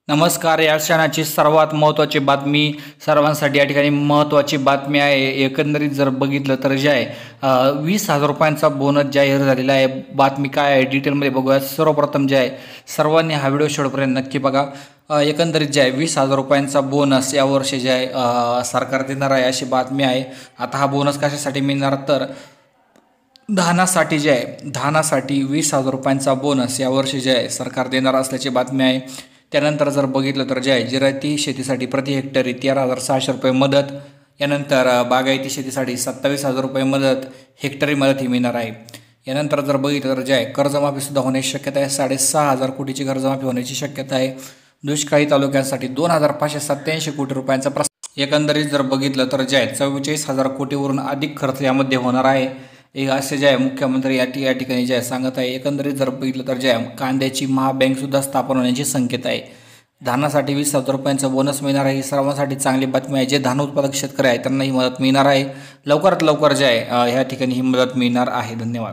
नमस्कार. या क्षणाची सर्वात महत्त्वाची बातमी सर्वांसाठी या ठिकाणी महत्त्वाची बातमी आहे. एकंदरीत जर बघितलं तर जे आहे 20,000 रुपयांचा बोनस जाहीर झालेला आहे. बातमी काय आहे डिटेलमध्ये बघूया. सर्वप्रथम जे आहे सर्वांनी हा व्हिडिओ शेवटपर्यंत नक्की बघा. एकंदरीत जे आहे 20,000 रुपयांचा बोनस यावर्षी जे आहे सरकार देणार आहे अशी बातमी आहे. आता हा बोनस कशासाठी मिळणार तर धानासाठी जे आहे धानासाठी 20,000 रुपयांचा बोनस यावर्षी जे आहे सरकार देणार असल्याची बातमी आहे. त्यानंतर जर बघितलं तर जे आहे जिरायती शेतीसाठी प्रति हेक्टरी 13,600 रुपये मदत. यानंतर बागायती शेतीसाठी 27,000 रुपये मदत हेक्टरी मदत ही मिळणार आहे. यानंतर जर बघितलं तर जे आहे कर्जमाफीसुद्धा होण्याची शक्यता आहे. 6,500 कोटीची कर्जमाफी होण्याची शक्यता आहे. दुष्काळी तालुक्यांसाठी 2,587 कोटी रुपयांचा एकंदरीत जर बघितलं तर जे आहे 44,000 कोटीवरून अधिक खर्च यामध्ये होणार आहे. असे जे आहे मुख्यमंत्री या ठिकाणी जे आहे सांगत आहे. एकंदरीत जर बघितलं तर जे आहे कांद्याची महाबँकसुद्धा स्थापन होण्याची संकेत आहे. धानासाठी 20,000 रुपयांचा बोनस मिळणार आहे. ही सर्वांसाठी चांगली बातमी आहे. जे धान उत्पादक शेतकरी आहेत त्यांना ही मदत मिळणार आहे. लवकरात लवकर जे आहे ह्या ठिकाणी ही मदत मिळणार आहे. धन्यवाद.